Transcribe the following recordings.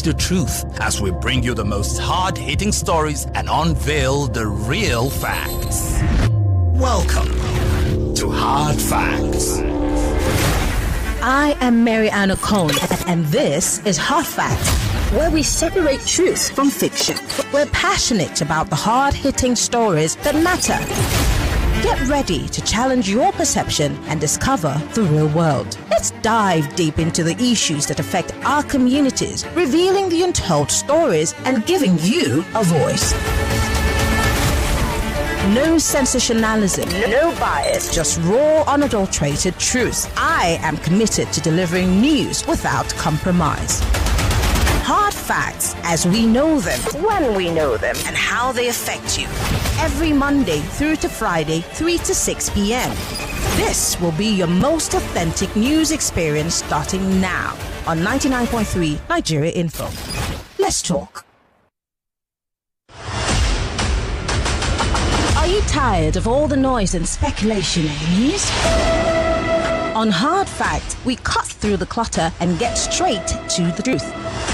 the truth as we bring you the most hard-hitting stories and unveil the real facts. Welcome to Hard Facts. I am Maryann Okon, and this is Hard Facts, where we separate truth from fiction. We're passionate about the hard-hitting stories that matter. Get ready to challenge your perception and discover the real world. Let's dive deep into the issues that affect our communities, revealing the untold stories and giving you a voice. No sensationalism, no bias, just raw, unadulterated truth. I am committed to delivering news without compromise. Hard facts as we know them, when we know them, and how they affect you. Every Monday through to Friday, 3 to 6 p.m. This will be your most authentic news experience starting now on 99.3 Nigeria Info. Let's talk. Are you tired of all the noise and speculation in the news? On Hard Fact, we cut through the clutter and get straight to the truth.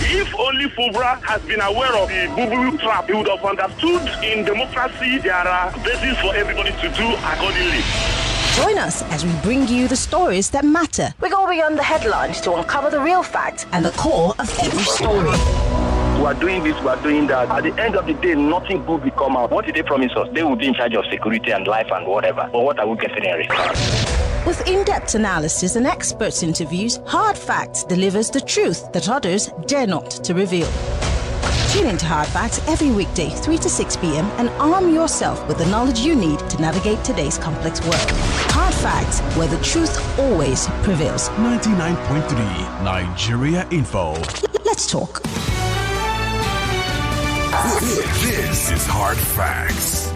If only Fubra has been aware of the boo-boo trap, he would have understood in democracy there are bases for everybody to do accordingly. Join us as we bring you the stories that matter. We go beyond the headlines to uncover the real facts and the core of every story. We are doing this, we are doing that. At the end of the day, nothing good will come out. What did they promise us? They will be in charge of security and life and whatever. But what are we getting in return? With in-depth analysis and experts' interviews, Hard Facts delivers the truth that others dare not to reveal. Tune into Hard Facts every weekday, 3 to 6 p.m. and arm yourself with the knowledge you need to navigate today's complex world. Hard Facts, where the truth always prevails. 99.3 Nigeria Info. Let's talk. This is Hard Facts.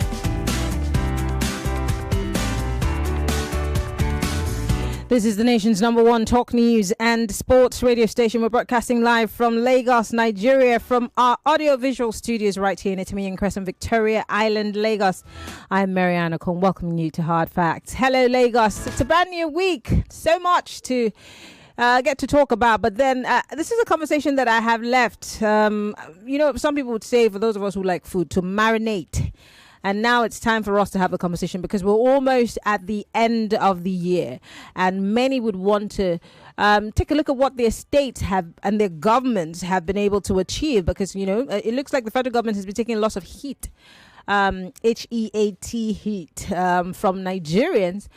This is the nation's #1 talk news and sports radio station. We're broadcasting live from Lagos, Nigeria, from our audiovisual studios right here in Itimeyan Crescent, Victoria Island, Lagos. I'm Maryann Okon, welcoming you to Hard Facts. Hello, Lagos. It's a brand new week. So much to get to talk about, but then this is a conversation that I have left. Some people would say, for those of us who like food, to marinate. And now it's time for us to have a conversation because we're almost at the end of the year, and many would want to take a look at what their states have and their governments have been able to achieve, because it looks like the federal government has been taking lots of heat. HEAT heat from Nigerians,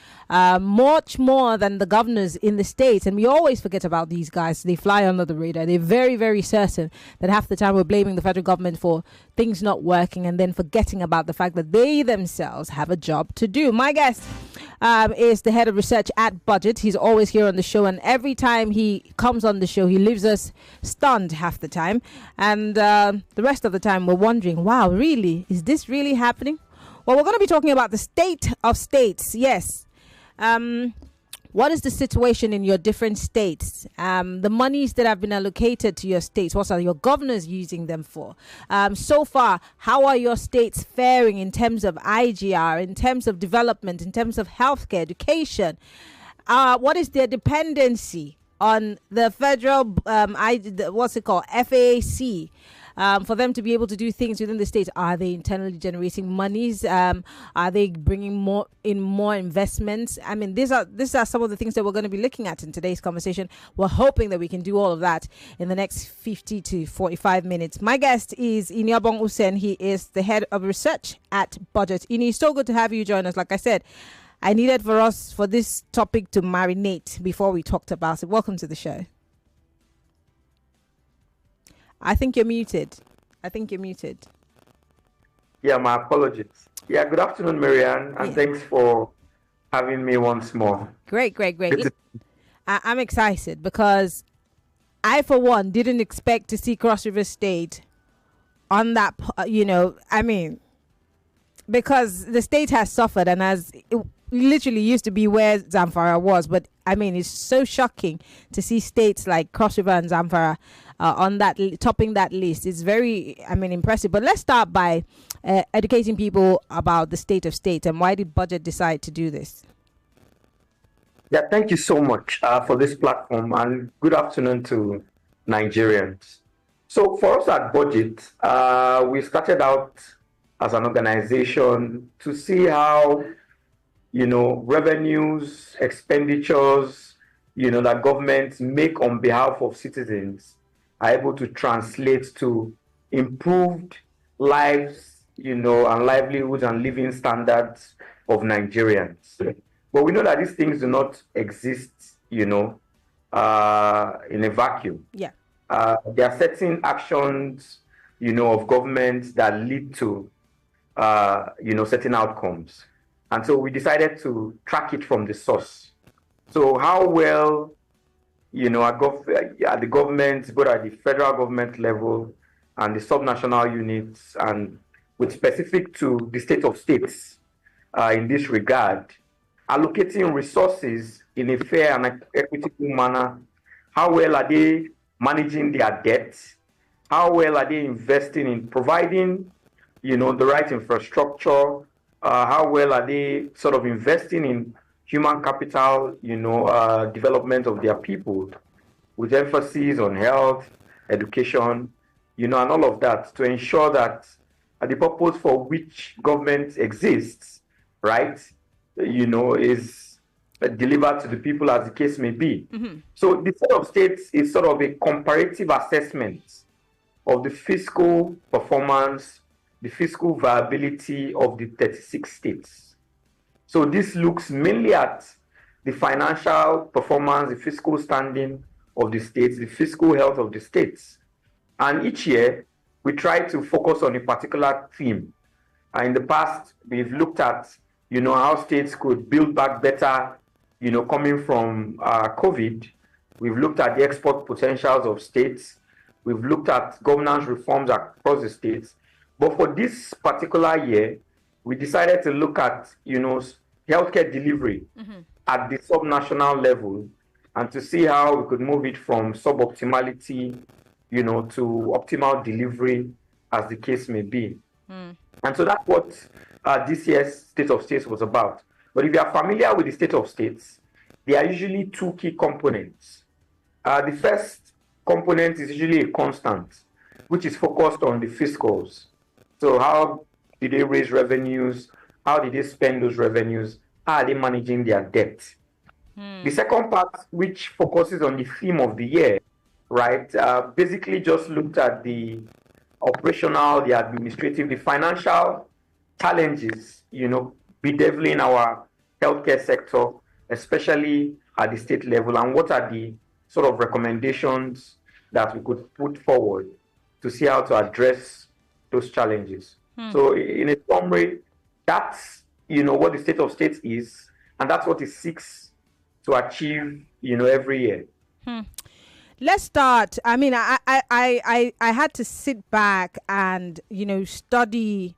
much more than the governors in the states. And we always forget about these guys. They fly under the radar. They're very, very certain that half the time we're blaming the federal government for things not working and then forgetting about the fact that they themselves have a job to do. My guest is the head of research at BudgIT. He's always here on the show, and every time he comes on the show, he leaves us stunned half the time. And the rest of the time, we're wondering, wow, really? Is this really happening? Well, we're going to be talking about the state of states. Yes. What is the situation in your different states? The monies that have been allocated to your states, what are your governors using them for? So far, how are your states faring in terms of IGR, in terms of development, in terms of healthcare, education? What is their dependency on the federal, FAAC? For them to be able to do things within the state? Are they internally generating monies? Are they bringing more investments? I mean, these are some of the things that we're going to be looking at in today's conversation. We're hoping that we can do all of that in the next 50 to 45 minutes. My guest is Iniobong Usen. He is the head of research at BudgIT. Ini, it's so good to have you join us. Like I said, I needed for this topic to marinate before we talked about it. Welcome to the show. I think you're muted. Yeah, my apologies. Yeah, good afternoon, Maryann, and thanks for having me once more. Great. I'm excited because I, for one, didn't expect to see Cross River State on that, because the state has suffered, and as it literally used to be where Zamfara was, but it's so shocking to see states like Cross River and Zamfara on that, topping that list. It's very, impressive. But let's start by educating people about the state of states and why did BudgIT decide to do this? Yeah, thank you so much for this platform, and good afternoon to Nigerians. So for us at BudgIT, we started out as an organization to see how, revenues, expenditures, that governments make on behalf of citizens are able to translate to improved lives, and livelihoods and living standards of Nigerians. But we know that these things do not exist, in a vacuum. Yeah. There are certain actions, of government that lead to, certain outcomes. And so we decided to track it from the source. So how well, at the government, both at the federal government level and the subnational units, and with specific to the state of states in this regard, allocating resources in a fair and equitable manner. How well are they managing their debt? How well are they investing in providing, the right infrastructure? How well are they sort of investing in human capital, development of their people, with emphasis on health, education, and all of that, to ensure that the purpose for which government exists, right, is delivered to the people as the case may be. Mm-hmm. So the set of states is sort of a comparative assessment of the fiscal performance, the fiscal viability of the 36 states. So this looks mainly at the financial performance, the fiscal standing of the states, the fiscal health of the states. And each year, we try to focus on a particular theme. In the past, we've looked at, how states could build back better, coming from COVID. We've looked at the export potentials of states. We've looked at governance reforms across the states. But for this particular year, we decided to look at, healthcare delivery at the subnational level, and to see how we could move it from suboptimality, to optimal delivery, as the case may be. And so that's what this year's State of States was about. But if you are familiar with the State of States, there are usually two key components. The first component is usually a constant, which is focused on the fiscals. So how did they raise revenues? How did they spend those revenues? How are they managing their debt? The second part, which focuses on the theme of the year, right, basically just looked at the operational, the administrative, the financial challenges, bedeviling our healthcare sector, especially at the state level, and what are the sort of recommendations that we could put forward to see how to address those challenges. So in a summary, that's, what the State of States is, and that's what it seeks to achieve, every year. Let's start. I mean, I had to sit back and, study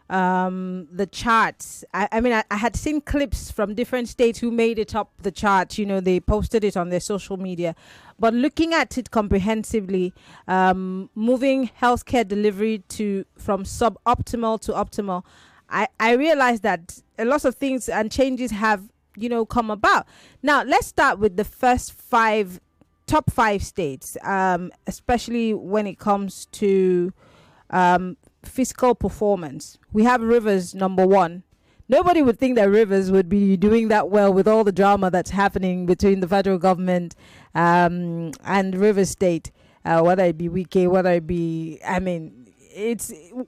the charts. I had seen clips from different states who made it up the chart. They posted it on their social media. But looking at it comprehensively, moving healthcare delivery from suboptimal to optimal, I realized that a lot of things and changes have, come about. Now, let's start with the first top five states, especially when it comes to fiscal performance. We have Rivers number one. Nobody would think that Rivers would be doing that well with all the drama that's happening between the federal government and Rivers State, whether it be Wike, whether it be,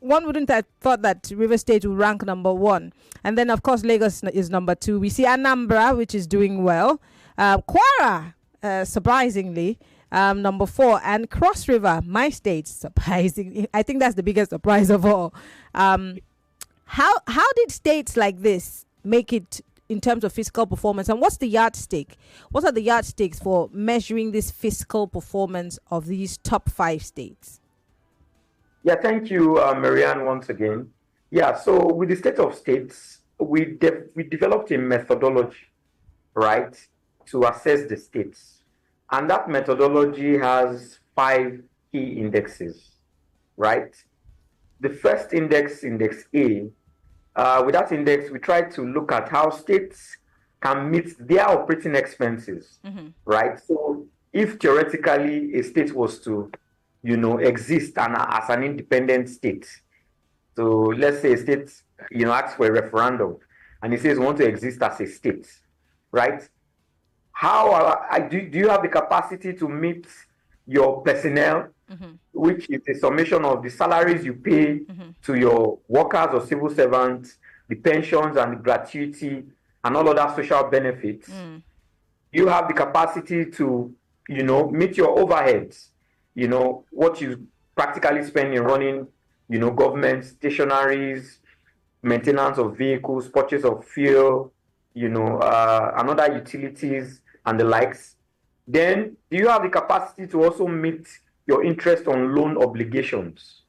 one wouldn't have thought that Rivers State would rank number one. And then, of course, Lagos is number two. We see Anambra, which is doing well. Kwara, surprisingly, number four, and Cross River, my state, surprisingly. I think that's the biggest surprise of all. How did states like this make it in terms of fiscal performance, and what's the yardstick? What are the yardsticks for measuring this fiscal performance of these top five states? Yeah, thank you, Maryann, once again. Yeah, so with the State of States, we developed a methodology, right, to assess the states. And that methodology has 5 key indexes, right? The first index, Index A, with that index, we try to look at how states can meet their operating expenses, right? So if theoretically a state was to exist as an independent state. So let's say a state, asks for a referendum and it says we want to exist as a state, right? Do you have the capacity to meet your personnel, which is a summation of the salaries you pay to your workers or civil servants, the pensions and the gratuity and all other social benefits? You have the capacity to, meet your overheads, what you practically spend in running, government stationaries, maintenance of vehicles, purchase of fuel, and other utilities and the likes. Then do you have the capacity to also meet your interest on loan obligations?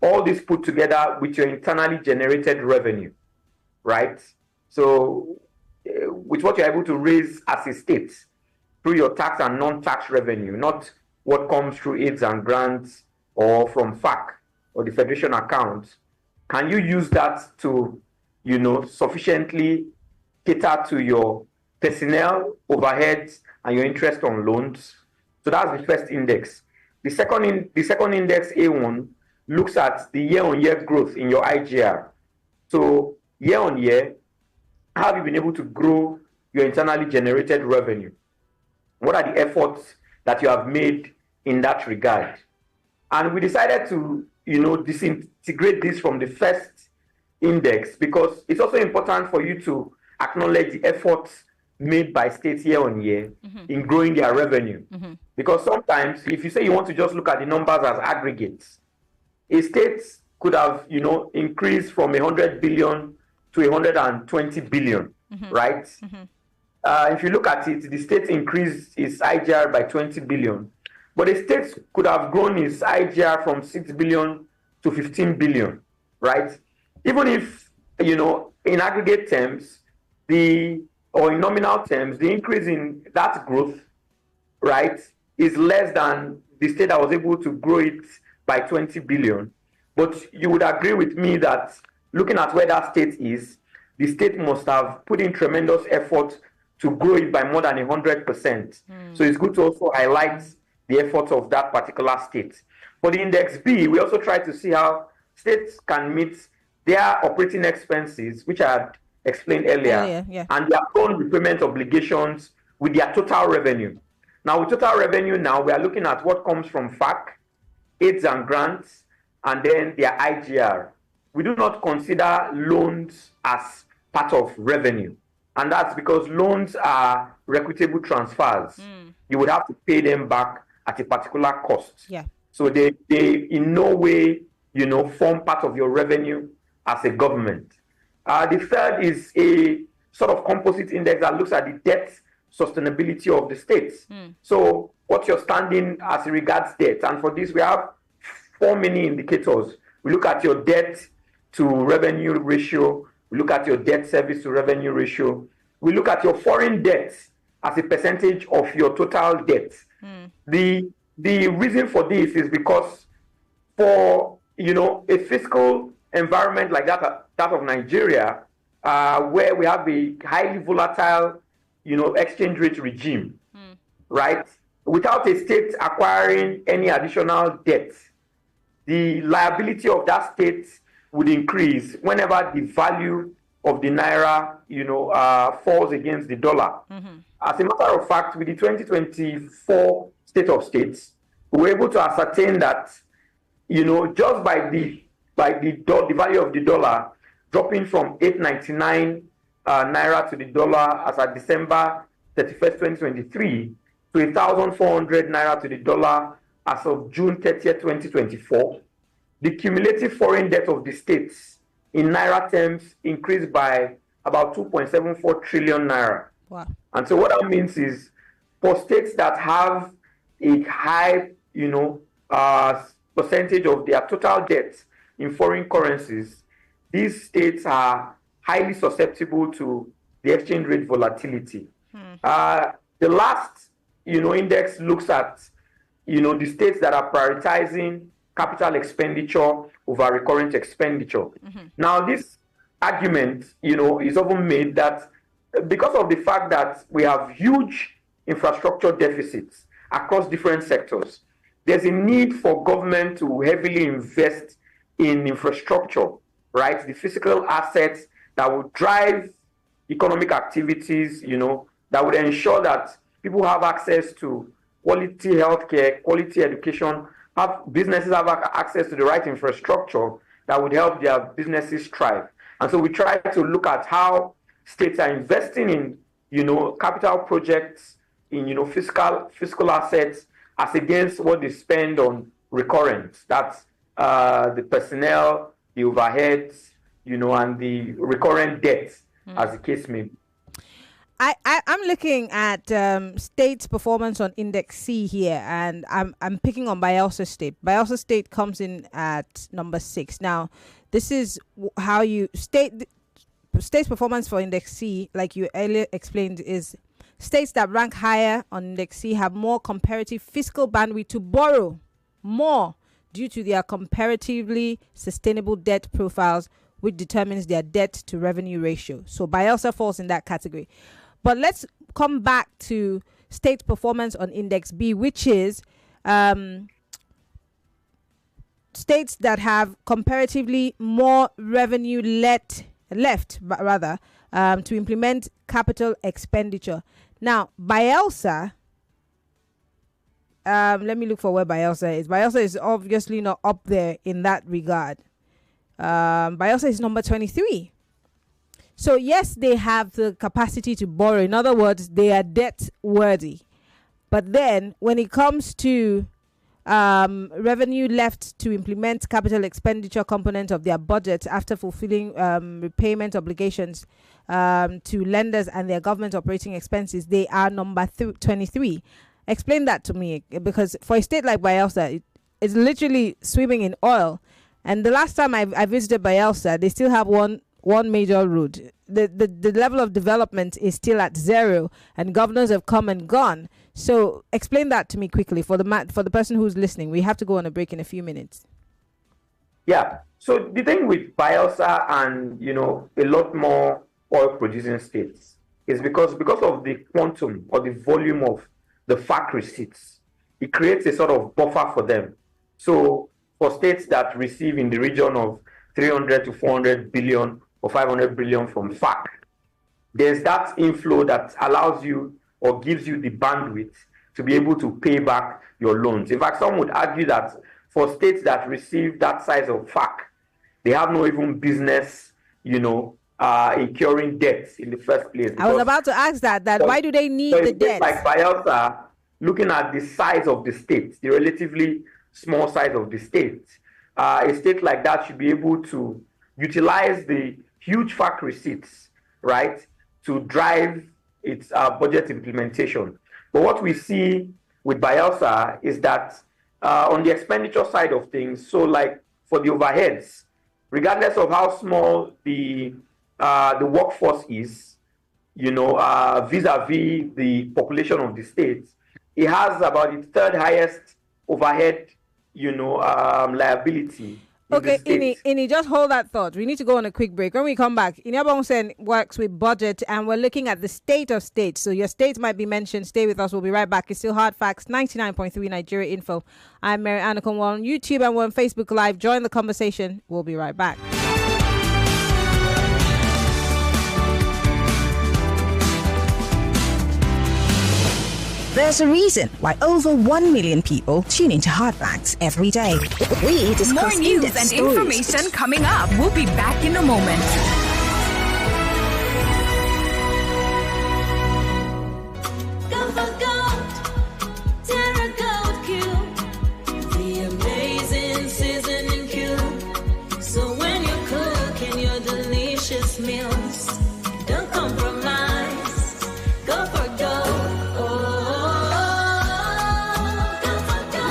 All this put together with your internally generated revenue, right? So with what you're able to raise as a state through your tax and non-tax revenue, not what comes through aids and grants or from FAC or the Federation accounts, can you use that to, sufficiently cater to your personnel, overheads, and your interest on loans? So that's the first index. The second index, A1, looks at the year-on-year growth in your IGR. So year-on-year, how have you been able to grow your internally generated revenue? What are the efforts that you have made in that regard? And we decided to, disintegrate this from the first index because it's also important for you to acknowledge the efforts made by states year on year in growing their revenue. Because sometimes if you say you want to just look at the numbers as aggregates, a state could have, increased from 100 billion to 120 billion, right? If you look at it, the state increased its IGR by 20 billion, but the state could have grown its IGR from 6 billion to 15 billion, right? Even if, in aggregate terms, or in nominal terms, the increase in that growth, right, is less than the state that was able to grow it by 20 billion. But you would agree with me that looking at where that state is, the state must have put in tremendous effort to grow it by more than 100%. So it's good to also highlight the efforts of that particular state. For the index B, we also try to see how states can meet their operating expenses, which I had explained earlier, and their own repayment obligations with their total revenue. Now, with total revenue, we are looking at what comes from FAC, aids and grants, and then their IGR. We do not consider loans as part of revenue. And that's because loans are equitable transfers. You would have to pay them back at a particular cost. So they in no way, form part of your revenue as a government. The third is a sort of composite index that looks at the debt sustainability of the states. So what's your standing as regards debt? And for this, we have 4 main indicators. We look at your debt to revenue ratio. We look at your debt service to revenue ratio. We look at your foreign debt as a percentage of your total debt. The reason for this is because for, a fiscal environment like that of Nigeria, where we have a highly volatile, exchange rate regime, right? Without a state acquiring any additional debt, the liability of that state would increase whenever the value of the naira, falls against the dollar. As a matter of fact, with the 2024 State of States, we were able to ascertain that, just by the value of the dollar dropping from 899 naira to the dollar as at December 31st, 2023, to 1,400 naira to the dollar as of June 30th, 2024, the cumulative foreign debt of the states in naira terms increased by about 2.74 trillion naira. Wow. And so what that means is for states that have a high, percentage of their total debt in foreign currencies, these states are highly susceptible to the exchange rate volatility. The last, index looks at, the states that are prioritizing capital expenditure over recurrent expenditure. Now, this argument, is often made that because of the fact that we have huge infrastructure deficits across different sectors, there's a need for government to heavily invest in infrastructure, right? The physical assets that would drive economic activities, that would ensure that people have access to quality healthcare, quality education, businesses have access to the right infrastructure that would help their businesses thrive. And so we try to look at how states are investing in, capital projects, in, fiscal assets, as against what they spend on recurrent. That's the personnel, the overheads, and the recurrent debts, as the case may be. I'm looking at states' performance on Index C here, and I'm picking on Bayelsa State. Bayelsa State comes in at number 6. Now, this is how you state's performance for Index C, like you earlier explained, is states that rank higher on Index C have more comparative fiscal bandwidth to borrow more due to their comparatively sustainable debt profiles, which determines their debt to revenue ratio. So Bayelsa falls in that category. But let's come back to state performance on Index B, which is states that have comparatively more revenue left to implement capital expenditure. Now, Bayelsa, let me look for where Bayelsa is. Bayelsa is obviously not up there in that regard. Bayelsa is number 23. So yes, they have the capacity to borrow. In other words, they are debt worthy. But then when it comes to revenue left to implement capital expenditure component of their budget after fulfilling repayment obligations to lenders and their government operating expenses, they are number 23. Explain that to me, because for a state like Bayelsa, it's literally swimming in oil. And the last time I visited Bayelsa, they still have one major road. The level of development is still at 0, and governors have come and gone. So explain that to me quickly for the person who's listening. We have to go on a break in a few minutes. Yeah. So the thing with Bayelsa and a lot more oil producing states is because of the quantum or the volume of the FAC receipts, it creates a sort of buffer for them. So for states that receive in the region of 300 to 400 billion or 500 billion from FAC, there's that inflow that allows you or gives you the bandwidth to be able to pay back your loans. In fact, some would argue that for states that receive that size of FAC, they have no even business, incurring debts in the first place. I was about to ask that why do they need the debt? Like Bayelsa, looking at the size of the state, the relatively small size of the state, a state like that should be able to utilize the huge FAC receipts, right, to drive its budget implementation. But what we see with Bayelsa is that on the expenditure side of things, so like for the overheads, regardless of how small the workforce is, vis-a-vis the population of the state, it has about its third highest overhead, liability. Okay, Ini, just hold that thought. We need to go on a quick break. When we come back, Iniobong works with BudgIT, and we're looking at the state of states. So your state might be mentioned. Stay with us. We'll be right back. It's still Hard Facts, 99.3 Nigeria Info. I'm Maryann Okon. We're on YouTube and we're on Facebook Live. Join the conversation. We'll be right back. There's a reason why over 1 million people tune into Hard Facts every day. We discuss more news and information coming up. We'll be back in a moment. Go for gold, Terra Gold Cube, the amazing seasoning cube. So when you're cooking your delicious meals, don't compromise. Go for gold.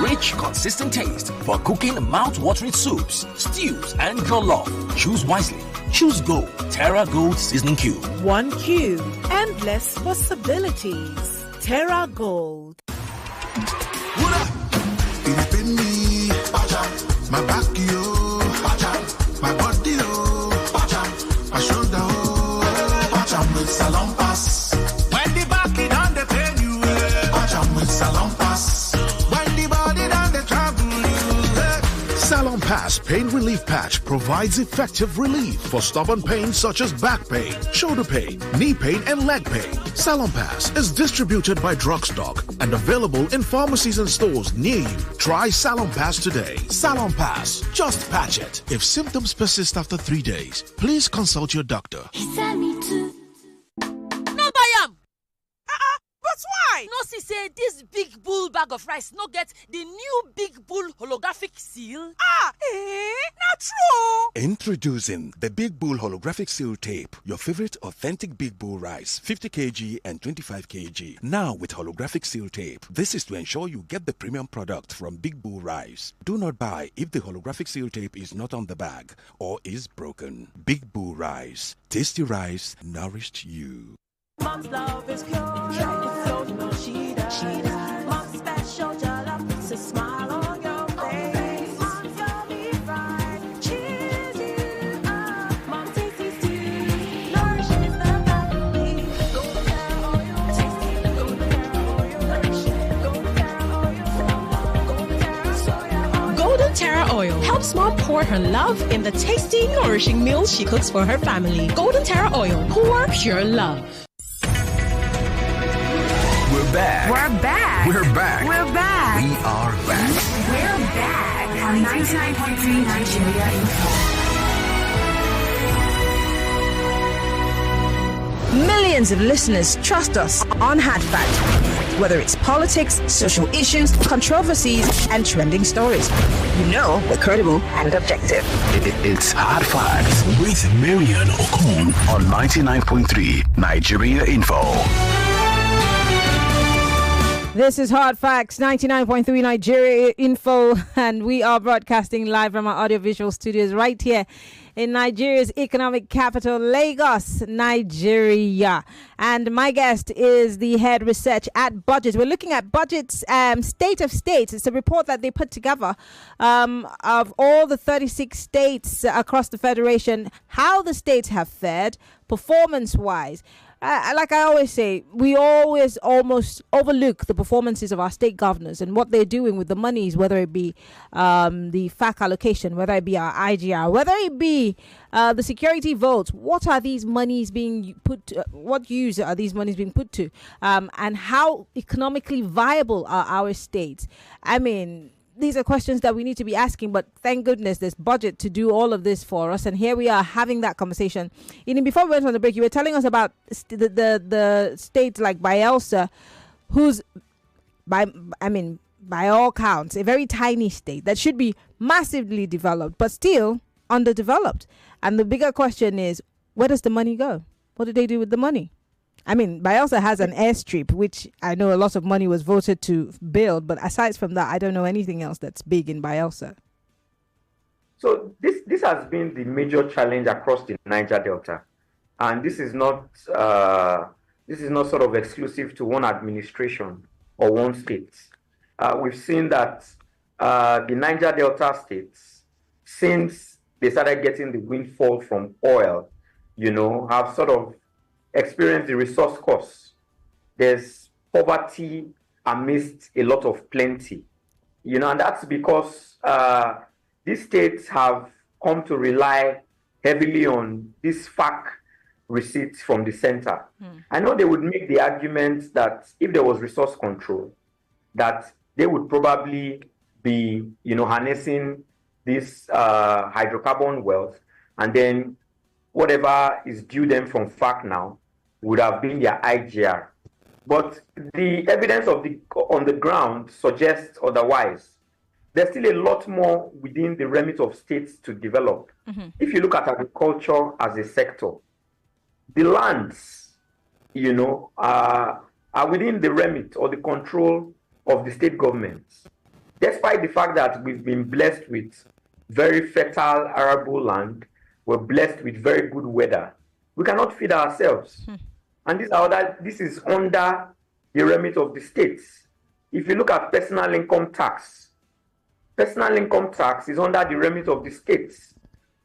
Rich, consistent taste for cooking mouth-watering soups, stews, and jollof. Choose wisely. Choose Gold. Terra Gold Seasoning Cube. 1 cube. Endless possibilities. Terra Gold. My back, my body, my shoulder, with salon pass. When the back is on the pain, you with salon pass. When the body on the Salon Pass Pain Relief Patch provides effective relief for stubborn pain such as back pain, shoulder pain, knee pain, and leg pain. Salon Pass is distributed by Drugstock and available in pharmacies and stores near you. Try Salon Pass today. Salon Pass, just patch it. If symptoms persist after 3 days, please consult your doctor. No buy am. But why? No see say this big bull bag of rice no get the new big bull holographic seal. Not true. Introducing the Big Bull Holographic Seal Tape, your favorite authentic Big Bull rice, 50 kg and 25 kg. Now with holographic seal tape. This is to ensure you get the premium product from Big Bull Rice. Do not buy if the holographic seal tape is not on the bag or is broken. Big Bull Rice. Tasty rice nourished you. Mom's love is pure. No, she does. Mom's special jollof puts a smile on your face. Mom's yummy fried cheers you up. Mom tasty stew nourishes the family. Golden Terra oil, tasty. Golden Terra oil, nourishing. Golden Terra oil, Golden Terra soya oil. Golden Terra Oil helps mom pour her love in the tasty, nourishing meals she cooks for her family. Golden Terra Oil, pour pure love. We're back. We're back. We're back. We're back. We are back. We're back on 99.3 Nigeria Info. Millions of listeners trust us on Hard Fact. Whether it's politics, social issues, controversies, and trending stories. You know we're credible and objective. It's Hard Facts with Maryann Okon on 99.3 Nigeria Info. This is Hard Facts, 99.3 Nigeria Info, and we are broadcasting live from our audiovisual studios right here in Nigeria's economic capital, Lagos, Nigeria. And my guest is the head research at BudgIT. We're looking at BudgIT's State of States. It's a report that they put together of all the 36 states across the federation, how the states have fared performance-wise. Like I always say, we always almost overlook the performances of our state governors and what they're doing with the monies, whether it be the FAC allocation, whether it be our IGR, whether it be the security votes. What are these monies being put to, what use are these monies being put to? And how economically viable are our states? I mean, these are questions that we need to be asking, but thank goodness there's BudgIT to do all of this for us. And here we are having that conversation. Before we went on the break, you were telling us about the states like Bayelsa, who's, by all counts, a very tiny state that should be massively developed, but still underdeveloped. And the bigger question is, where does the money go? What do they do with the money? Bayelsa has an airstrip, which I know a lot of money was voted to build, but aside from that, I don't know anything else that's big in Bayelsa. So this has been the major challenge across the Niger Delta, and this is not sort of exclusive to one administration or one state. We've seen that the Niger Delta states, since they started getting the windfall from oil, have sort of experience the resource costs. There's poverty amidst a lot of plenty, and that's because these states have come to rely heavily on these FAC receipts from the center. I know they would make the argument that if there was resource control, that they would probably be, harnessing this hydrocarbon wealth, and then whatever is due them from FAC now would have been their IGR. But the evidence on the ground suggests otherwise. There's still a lot more within the remit of states to develop. If you look at agriculture as a sector, the lands, are within the remit or the control of the state governments. Despite the fact that we've been blessed with very fertile arable land, we're blessed with very good weather, we cannot feed ourselves. And this is under the remit of the states. If you look at personal income tax is under the remit of the states.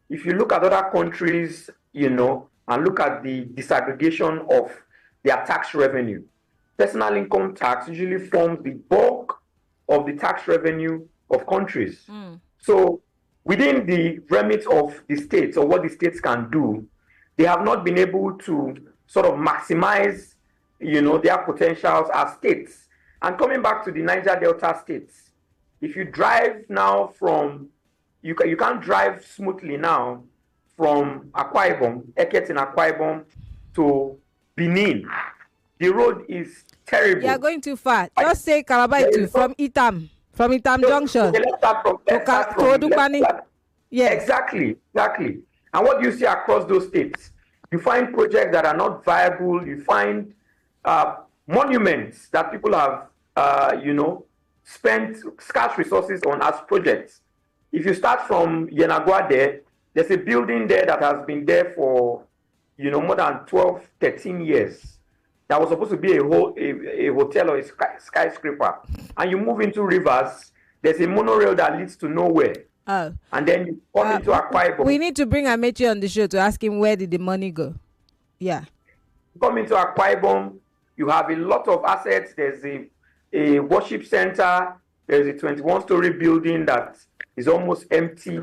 If you look at other countries, and look at the disaggregation of their tax revenue, personal income tax usually forms the bulk of the tax revenue of countries. So within the remit of the states or what the states can do, they have not been able to sort of maximize, their potentials as states. And coming back to the Niger Delta states, if you drive now from, you can't drive smoothly now from Akwa Ibom, Eket in Akwa Ibom to Benin. The road is terrible. You are going too far. Just say Kalabaitu from Itam Junction. Let's start from Odukbani. Yes. Exactly. And what you see across those states, you find projects that are not viable. You find monuments that people have, spent scarce resources on as projects. If you start from Yenagua there's a building there that has been there for, more than 12, 13 years. That was supposed to be a hotel or a skyscraper. And you move into Rivers, there's a monorail that leads to nowhere. Oh. And then you come into Akwa Ibom. We need to bring Amechi on the show to ask him where did the money go. Yeah. You come into Akwa Ibom, you have a lot of assets. There's a worship center. There's a 21-story building that is almost empty.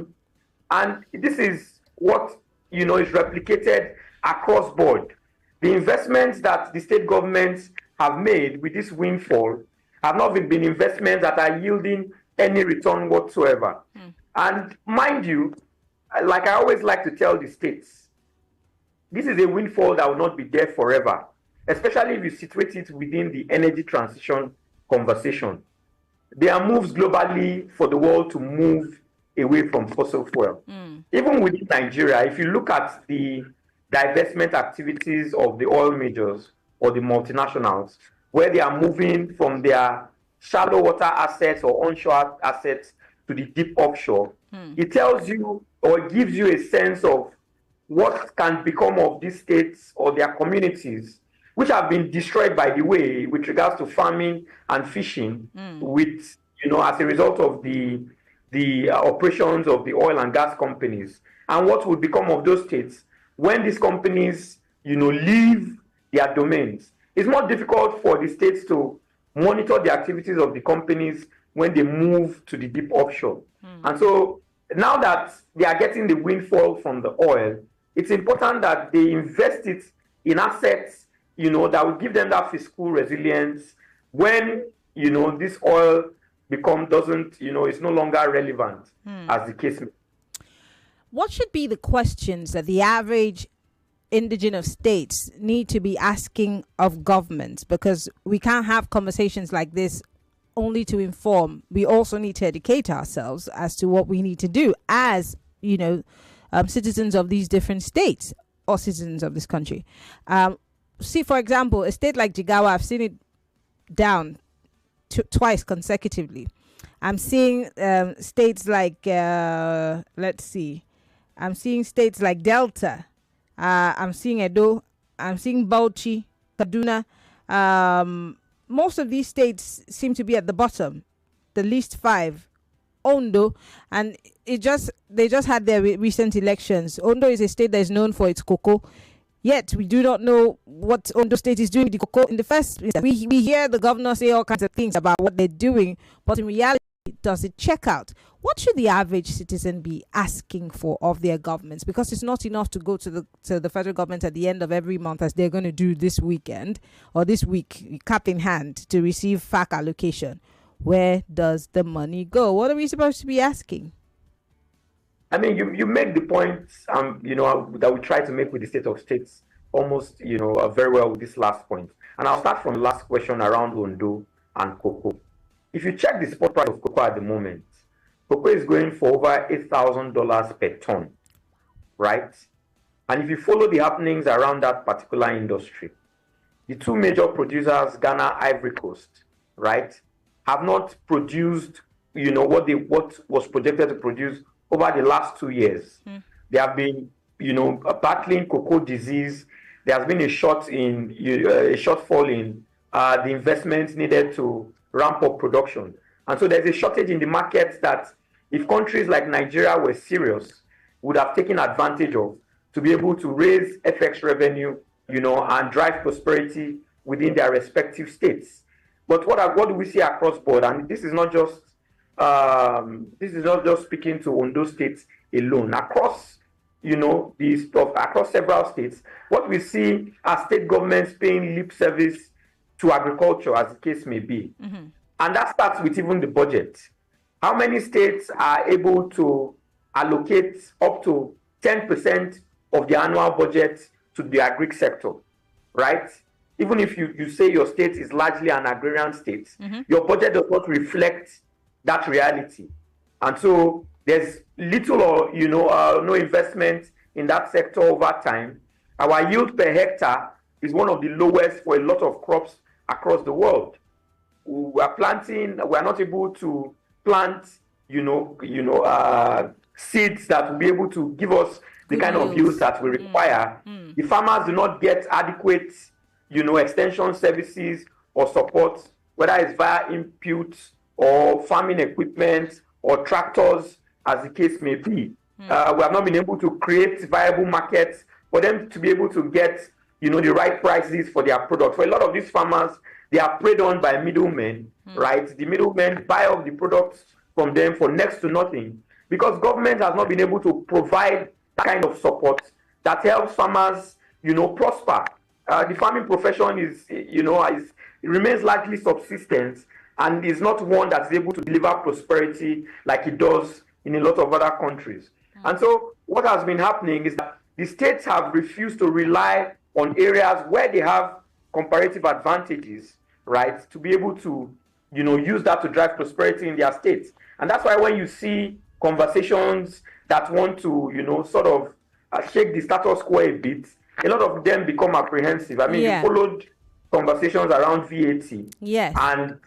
And this is what, is replicated across board. The investments that the state governments have made with this windfall have not been investments that are yielding any return whatsoever. And mind you, like I always like to tell the states, this is a windfall that will not be there forever, especially if you situate it within the energy transition conversation. There are moves globally for the world to move away from fossil fuel. Even within Nigeria, if you look at the divestment activities of the oil majors or the multinationals, where they are moving from their shallow water assets or onshore assets to the deep offshore, it tells you or gives you a sense of what can become of these states or their communities, which have been destroyed, by the way, with regards to farming and fishing, with, as a result of the operations of the oil and gas companies, and what will become of those states when these companies, leave their domains. It's more difficult for the states to monitor the activities of the companies when they move to the deep offshore. And so now that they are getting the windfall from the oil, it's important that they invest it in assets, that will give them that fiscal resilience when, this oil is no longer relevant as the case may be. What should be the questions that the average indigenous states need to be asking of governments? Because we can't have conversations like this only to inform. We also need to educate ourselves as to what we need to do as, citizens of these different states or citizens of this country. See, for example, a state like Jigawa, I've seen it down twice consecutively. I'm seeing states like, I'm seeing states like Delta. I'm seeing Edo. I'm seeing Bauchi, Kaduna. Most of these states seem to be at the bottom, the least 5. Ondo, and they just had their recent elections. Ondo is a state that is known for its cocoa. Yet we do not know what Ondo State is doing with the cocoa in the first place. We hear the governor say all kinds of things about what they're doing, but in reality, does it check out? What should the average citizen be asking for of their governments? Because it's not enough to go to the federal government at the end of every month, as they're going to do this weekend or this week, cap in hand, to receive FAC allocation. Where does the money go? What are we supposed to be asking? I mean, you make the point, that we try to make with the state of states almost, very well with this last point. And I'll start from the last question around Ondo and cocoa. If you check the spot price of cocoa at the moment, cocoa is going for over $8,000 per ton, right? And if you follow the happenings around that particular industry, the two major producers, Ghana, Ivory Coast, right, have not produced, what was projected to produce over the last 2 years. They have been, battling cocoa disease. There has been a shortfall in the investments needed to ramp up production. And so there's a shortage in the market that if countries like Nigeria were serious, would have taken advantage of to be able to raise FX revenue, and drive prosperity within their respective states. But what do we see across board? And this is not just, this is not just speaking to Ondo State alone. Across, the stuff across several states, what we see are state governments paying lip service to agriculture, as the case may be. Mm-hmm. And that starts with even the budget. How many states are able to allocate up to 10% of the annual budget to the agri sector, right? Even if you say your state is largely an agrarian state, your budget does not reflect that reality. And so there's little or no investment in that sector over time. Our yield per hectare is one of the lowest for a lot of crops across the world. We are not able to plant, seeds that will be able to give us the kind of yields that we require. The farmers do not get adequate, extension services or support, whether it's via inputs or farming equipment or tractors, as the case may be. We have not been able to create viable markets for them to be able to get, the right prices for their products. For a lot of these farmers, they are preyed on by middlemen, right? The middlemen buy up the products from them for next to nothing, because government has not been able to provide that kind of support that helps farmers, prosper. The farming profession it remains largely subsistence and is not one that's able to deliver prosperity like it does in a lot of other countries. And so what has been happening is that the states have refused to rely on areas where they have comparative advantages, right, to be able to, use that to drive prosperity in their states. And that's why when you see conversations that want to, sort of shake the status quo a bit, a lot of them become apprehensive. I mean, you followed conversations around VAT and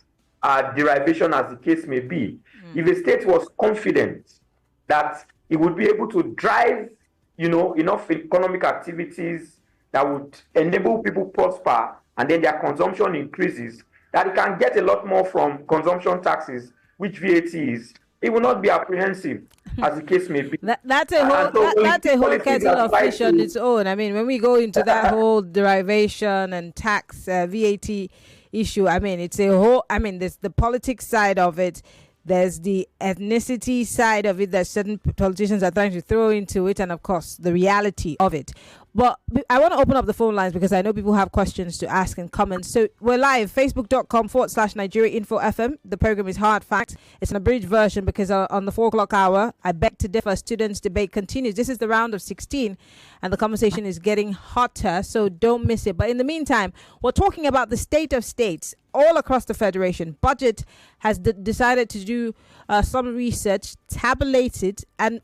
derivation, as the case may be. If a state was confident that it would be able to drive, enough economic activities that would enable people prosper and then their consumption increases, that it can get a lot more from consumption taxes, which VAT is, it will not be apprehensive, as the case may be. That's a whole kettle of fish on its own. I mean, when we go into that whole derivation and tax VAT issue, I mean, it's a whole. I mean, there's the politics side of it. There's the ethnicity side of it that certain politicians are trying to throw into it, and of course the reality of it. But I want to open up the phone lines because I know people have questions to ask and comments. So we're live, facebook.com/Nigeria Info FM. The program is Hard Facts. It's an abridged version because on the 4 o'clock hour, I beg to differ, students' debate continues. This is the round of 16 and the conversation is getting hotter, so don't miss it. But in the meantime, we're talking about the state of states all across the Federation. BudgIT has decided to do some research, tabulate it, and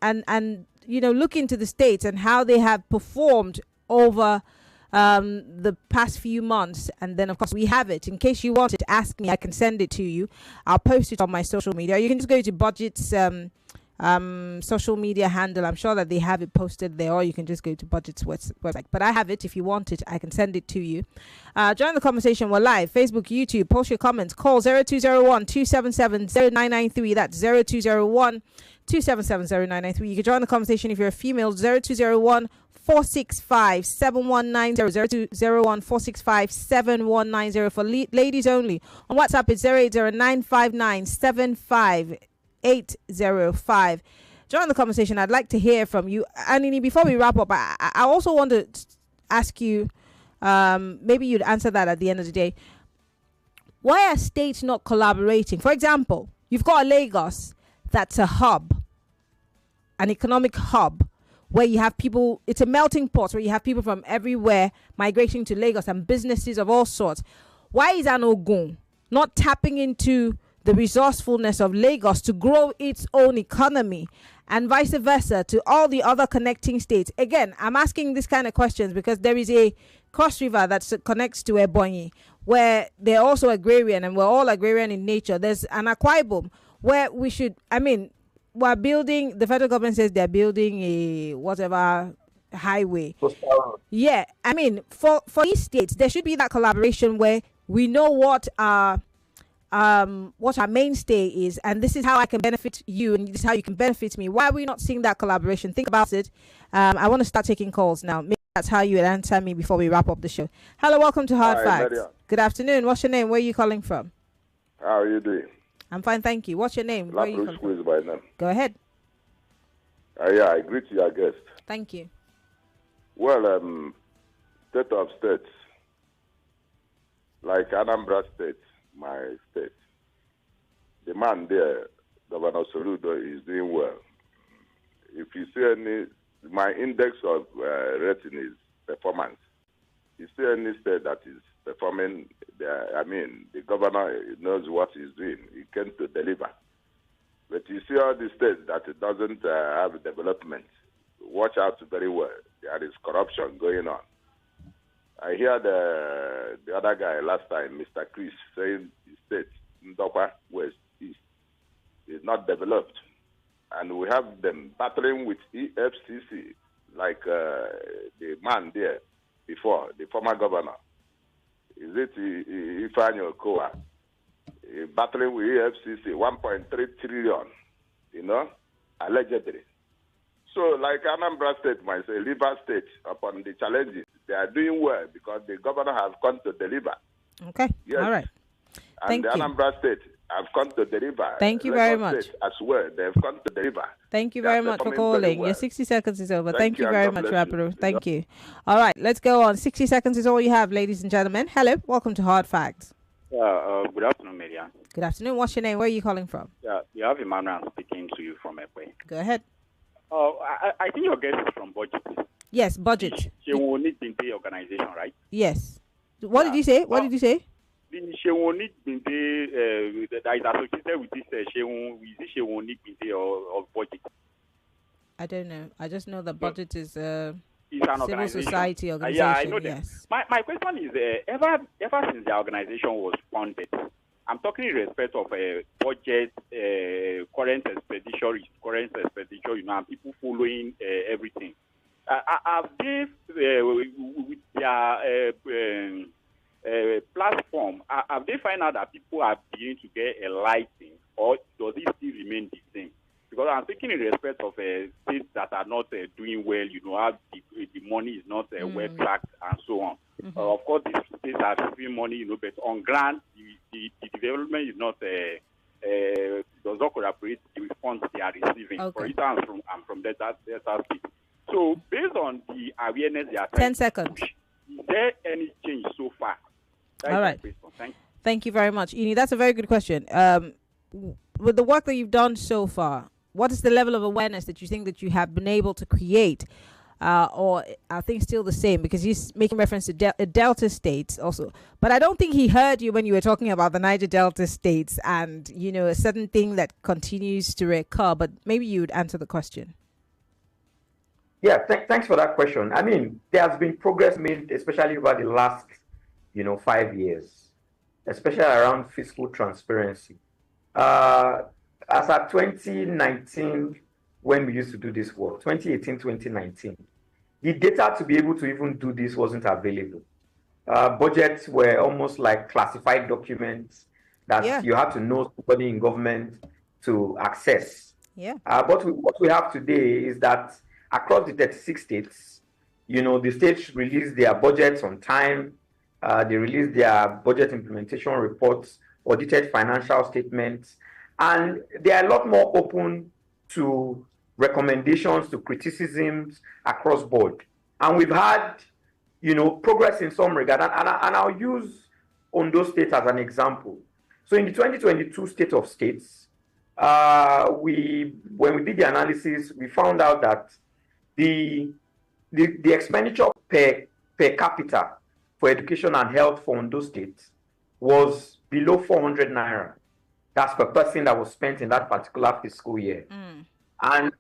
look into the states and how they have performed over the past few months. And then, of course, we have it. In case you wanted to ask me, I can send it to you. I'll post it on my social media. You can just go to BudgIT's social media handle. I'm sure that they have it posted there, or you can just go to BudgIT's website. But I have it. If you want it, I can send it to you. Join the conversation. We're live. Facebook, YouTube. Post your comments. Call 0201-277-0993. That's 0201-277-0993. You can join the conversation if you're a female. 0201-465-7190. 0201-465-7190. For ladies only. On WhatsApp, it's 080-959-75-805. Join the conversation. I'd like to hear from you. Anini, before we wrap up, I also want to ask you, maybe you'd answer that at the end of the day. Why are states not collaborating? For example, you've got Lagos, that's a hub, an economic hub, where you have people, it's a melting pot where you have people from everywhere migrating to Lagos and businesses of all sorts. Why is an Ogun not tapping into the resourcefulness of Lagos to grow its own economy, and vice versa to all the other connecting states? Again, I'm asking this kind of questions because there is a cross river that connects to Ebonyi, where they're also agrarian and we're all agrarian in nature. There's an Akwa Ibom where we should, we're building, the federal government says they're building a whatever highway. Yeah, for these states, there should be that collaboration where we know what our mainstay is, and this is how I can benefit you, and this is how you can benefit me. Why are we not seeing that collaboration? Think about it. I want to start taking calls now. Maybe that's how you would answer me before we wrap up the show. Hello, welcome to Hard Facts. Maryann. Good afternoon. What's your name? Where are you calling from? How are you doing? I'm fine, thank you. What's your name? Where are you Lapros from? is my name. Go ahead. Yeah, I greet your guest. Thank you. Well, state of states, like Anambra State, my state, the man there, Governor Soludo, is doing well. If you see any, my index of rating is performance. You see any state that is performing, the governor knows what he's doing. He came to deliver. But you see all the states that it doesn't have development, watch out very well. There is corruption going on. I hear the other guy last time, Mr. Chris, saying the state, Ndokwa, West, East, is not developed. And we have them battling with EFCC, like the man there before, the former governor. Is it Maryann Okon? Battling with EFCC, 1.3 trillion, allegedly. So, like Anambra State, might say, River State, upon the challenges, they are doing well because the governor has come to deliver. Okay, yes. All right. And the Anambra State have come to deliver. Thank you very much. State as well, they have come to deliver. Thank you very much for calling. Well. Your 60 seconds is over. Thank you and very God much, bless you. Rapero. Thank you. All right, let's go on. 60 seconds is all you have, ladies and gentlemen. Hello, welcome to Hard Facts. Good afternoon, Maryann. Good afternoon. What's your name? Where are you calling from? You have Emmanuel speaking to you from Ekwe. Go ahead. I think your guest is from BudgIT. Yes, BudgIT. She will need Binte organization, right? Yes. What did you say? What did you say? She will need Binte that is associated with this. She will need Binte or BudgIT. I don't know. I just know that BudgIT is it's an civil society organization. Yeah, I know that. Yes. My question is, ever since the organization was founded, I'm talking in respect of budget, current expenditure, and people following everything. Have they, with their platform, have they find out that people are beginning to get enlightened, or does it still remain the same? Because I'm thinking in respect of states that are not doing well, how the money is not well tracked and so on. Of course, these states are receiving money, but on ground, the development is not does not cooperate with the funds they are receiving. Okay. For instance, I'm from Delta State. So, based on the awareness they are 10 seconds. Is there any change so far? All right. Thank you very much, Ini. That's a very good question. With the work that you've done so far, what is the level of awareness that you think that you have been able to create? Or I think still the same, because he's making reference to Delta states also. But I don't think he heard you when you were talking about the Niger Delta states and, a certain thing that continues to recur. But maybe you would answer the question. Yeah, thanks for that question. I mean, there has been progress made, especially over the last, 5 years, especially around fiscal transparency. As at 2019, when we used to do this work, 2018, 2019, the data to be able to even do this wasn't available. Budgets were almost like classified documents that you had to know somebody in government to access. Yeah. But what we have today is that across the 36 states, the states release their budgets on time. They release their budget implementation reports, audited financial statements, and they are a lot more open to recommendations, to criticisms across board. And we've had, progress in some regard. And I'll use Ondo State as an example. So in the 2022 State of States, when we did the analysis, we found out that the expenditure per capita for education and health for Ondo State was below 400 naira. That's per person that was spent in that particular fiscal year. And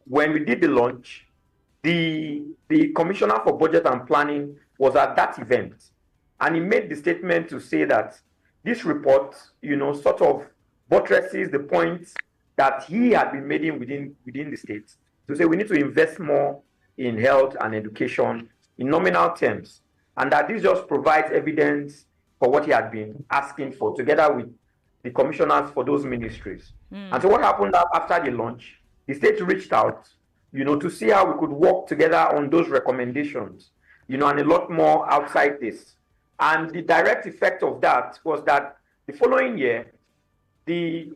when we did the launch, the Commissioner for Budget and Planning was at that event. And he made the statement to say that this report, sort of buttresses the points that he had been making within the states, to say we need to invest more in health and education in nominal terms. And that this just provides evidence for what he had been asking for, together with the commissioners for those ministries. And so what happened after the launch, the state reached out, to see how we could work together on those recommendations, and a lot more outside this. And the direct effect of that was that the following year, the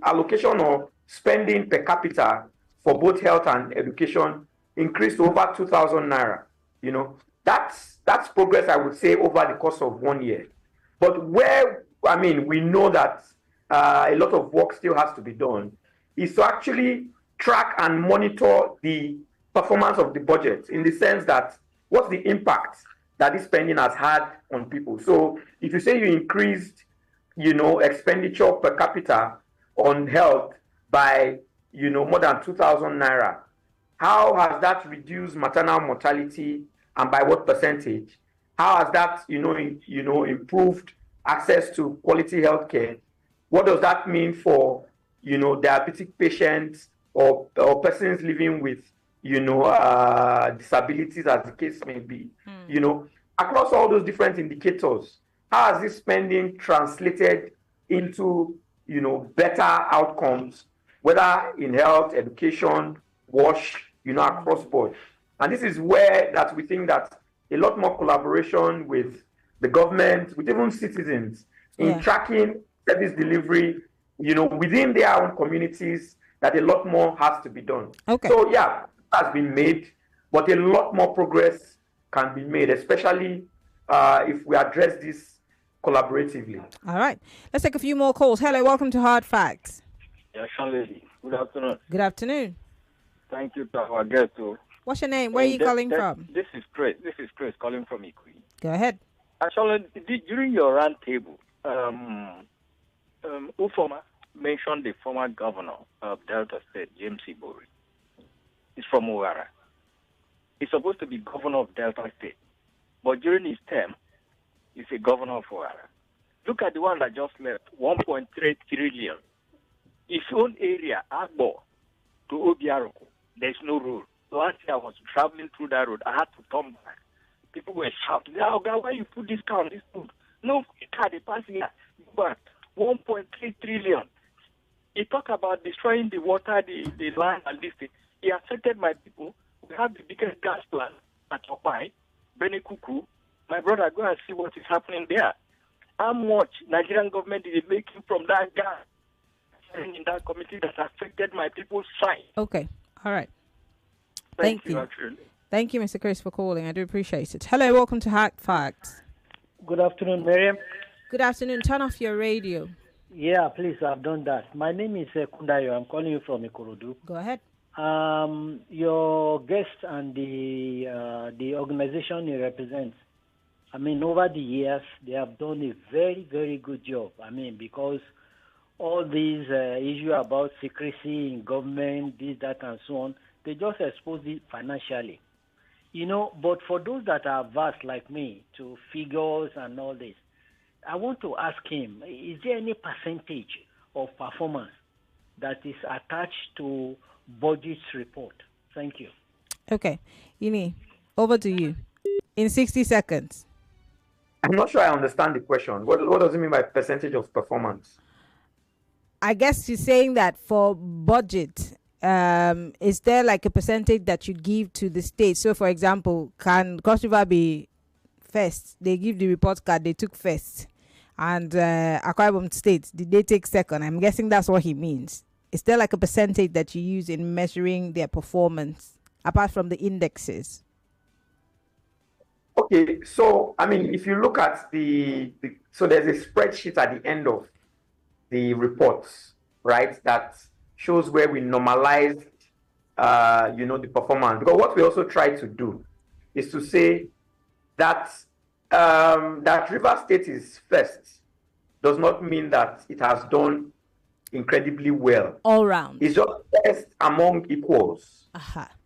allocation of spending per capita for both health and education increased to over 2,000 naira. You know, that's progress, I would say, over the course of 1 year. But where, I mean, we know that a lot of work still has to be done, is to actually track and monitor the performance of the budget, in the sense that what's the impact that this spending has had on people. So if you say you increased, you know, expenditure per capita on health by, you know, more than 2,000 naira, how has that reduced maternal mortality, and by what percentage? How has that, improved access to quality health care? What does that mean for, diabetic patients or persons living with, disabilities, as the case may be? Across all those different indicators, how has this spending translated into, better outcomes, whether in health, education, WASH, across board? And this is where that we think that a lot more collaboration with the government, with even citizens, in tracking service delivery, within their own communities, that a lot more has to be done. Okay. So yeah, it has been made, but a lot more progress can be made, especially if we address this collaboratively. All right. Let's take a few more calls. Hello, welcome to Hard Facts. Yeah, Lady. Good afternoon. Good afternoon. Thank you to our guest. What's your name? Where are you calling from? This is Chris. This is Chris calling from Ikui. Go ahead. Actually, during your round table, Ufoma mentioned the former governor of Delta State, James Ibori. He's from Owara. He's supposed to be governor of Delta State, but during his term, he's a governor of Owara. Look at the one that just left, 1.3 trillion. His own area, Agbo, to Obiaroko, there's no road. Last year I was traveling through that road. I had to turn back. People were shouting, "Oh God, why you put this car on this road?" No, car they pass here. But 1.3 trillion. He talked about destroying the water, the land, and this thing. He affected my people. We have the biggest gas plant at Opai, Benekuku. My brother, go and see what is happening there. How much Nigerian government is making from that gas in that committee that affected my people's side? Okay. All right. Thank you. Actually. Thank you, Mr. Chris, for calling. I do appreciate it. Hello, welcome to Hard Facts. Good afternoon, Maryann. Good afternoon. Turn off your radio. Yeah, please, I've done that. My name is Kundayo. I'm calling you from Ikorodu. Go ahead. Your guest and the organization he represents, I mean, over the years, they have done a very, very good job. I mean, because all these issues about secrecy in government, this, that, and so on, they just expose it financially. But for those that are vast like me to figures and all this, I want to ask him, is there any percentage of performance that is attached to BudgIT's report? Thank you. Okay. Ini, over to you. In 60 seconds. I'm not sure I understand the question. What does it mean by percentage of performance? I guess you're saying that for BudgIT, is there like a percentage that you give to the state? So, for example, can Cross River be first? They give the report card, they took first. And Akwa Ibom State, did they take second? I'm guessing that's what he means. Is there like a percentage that you use in measuring their performance, apart from the indexes? Okay, so, I mean, if you look at so there's a spreadsheet at the end of the reports, right, that shows where we normalized, the performance. Because what we also try to do is to say that that River State is first does not mean that it has done incredibly well. All round. It's just first among equals.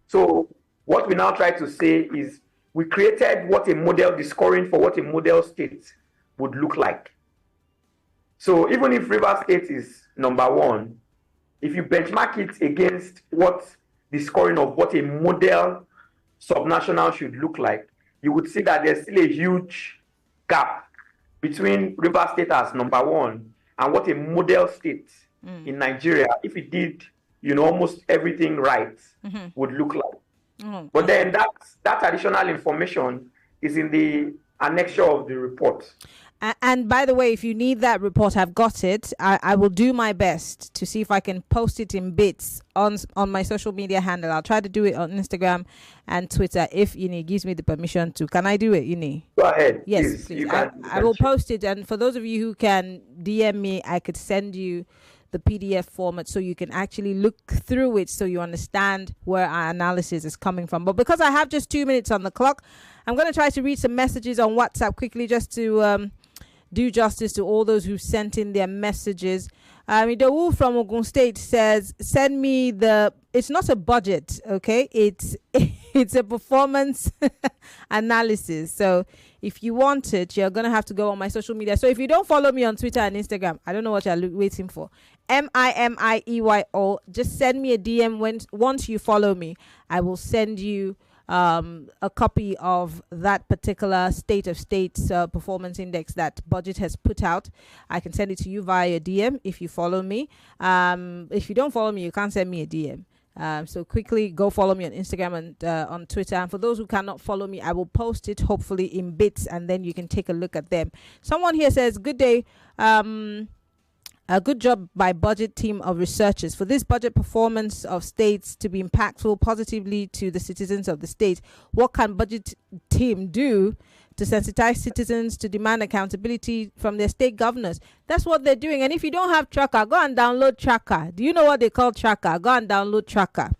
So what we now try to say is we created the scoring for what a model state would look like. So even if River State is number one, if you benchmark it against what the scoring of what a model subnational should look like, you would see that there's still a huge gap between River State as number one and what a model state in Nigeria, if it did, almost everything right, would look like. But then that additional information is in the annexure of the report. And by the way, if you need that report, I've got it. I will do my best to see if I can post it in bits on my social media handle. I'll try to do it on Instagram and Twitter if Ini gives me the permission to. Can I do it, Ini? Go ahead. Yes, please. I will post it. And for those of you who can DM me, I could send you the PDF format so you can actually look through it so you understand where our analysis is coming from. But because I have just 2 minutes on the clock, I'm going to try to read some messages on WhatsApp quickly just to do justice to all those who sent in their messages. Idowu from Ogun State says, send me it's not a budget, okay? It's a performance analysis. So if you want it, you're going to have to go on my social media. So if you don't follow me on Twitter and Instagram, I don't know what you're waiting for. MIMIEYO. Just send me a DM once you follow me. I will send you a copy of that particular state of states performance index that BudgIT has put out. I can send it to you via DM if you follow me. If you don't follow me, you can't send me a DM. So quickly go follow me on Instagram and on Twitter. And for those who cannot follow me, I will post it hopefully in bits and then you can take a look at them. Someone here says, good day. A good job by BudgIT team of researchers for this budget performance of states to be impactful positively to the citizens of the state. What can BudgIT team do to sensitize citizens to demand accountability from their state governors? That's what they're doing. And if you don't have Tracker, go and download Tracker. Do you know what they call Tracker? Go and download Tracker.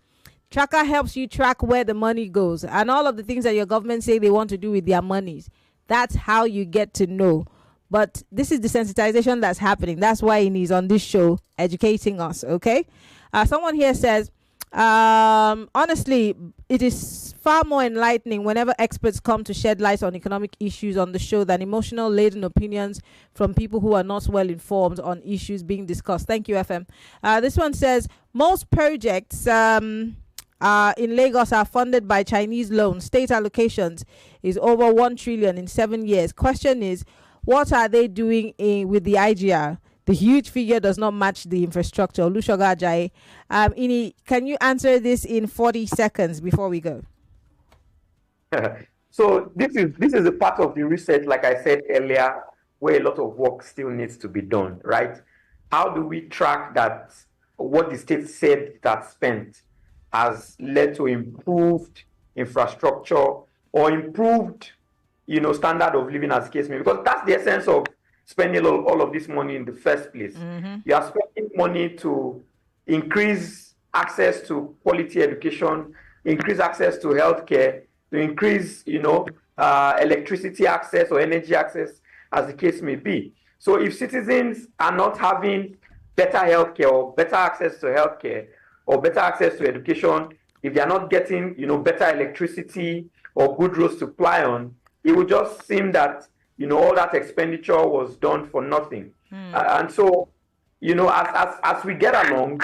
Tracker helps you track where the money goes and all of the things that your government say they want to do with their monies. That's how you get to know. But this is the sensitization that's happening. That's why he's on this show educating us, okay? Someone here says, honestly, it is far more enlightening whenever experts come to shed light on economic issues on the show than emotional-laden opinions from people who are not well informed on issues being discussed. Thank you, FM. This one says, most projects in Lagos are funded by Chinese loans. State allocations is over 1 trillion in 7 years. Question is, what are they doing with the IGR? The huge figure does not match the infrastructure. Olusoga Ajayi. Ini, can you answer this in 40 seconds before we go? So this is a part of the research, like I said earlier, where a lot of work still needs to be done, right? How do we track that what the state said it has spent has led to improved infrastructure or improved standard of living, as the case may be, because that's the essence of spending all of this money in the first place. Mm-hmm. You are spending money to increase access to quality education, increase access to healthcare, to increase, electricity access or energy access, as the case may be. So if citizens are not having better healthcare or better access to healthcare or better access to education, if they are not getting, better electricity or good roads to ply on, it would just seem that, all that expenditure was done for nothing. And so, as we get along,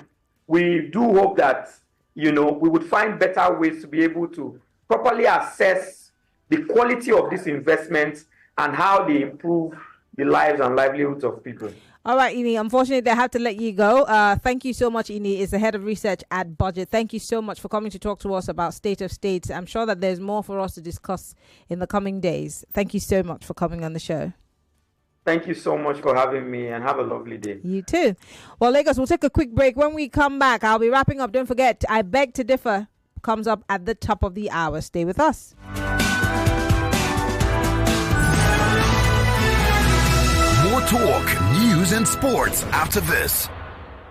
we do hope that, we would find better ways to be able to properly assess the quality of these investments and how they improve the lives and livelihoods of people. All right, Ini, unfortunately, I have to let you go. Thank you so much, Ini, is the head of research at BudgIT. Thank you so much for coming to talk to us about state of states. I'm sure that there's more for us to discuss in the coming days. Thank you so much for coming on the show. Thank you so much for having me and have a lovely day. You too. Well, Lagos, we'll take a quick break. When we come back, I'll be wrapping up. Don't forget, I Beg to Differ comes up at the top of the hour. Stay with us. More talk, news, and sports after this.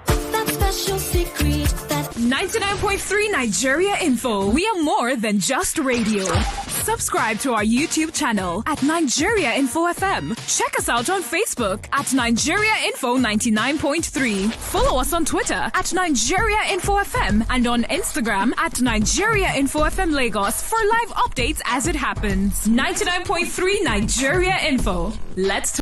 That special secret, that 99.3 Nigeria Info. We are more than just radio. Subscribe to our YouTube channel at Nigeria Info FM. Check us out on Facebook at Nigeria Info 99.3. Follow us on Twitter at Nigeria Info FM and on Instagram at Nigeria Info FM Lagos for live updates as it happens. 99.3 Nigeria Info. Let's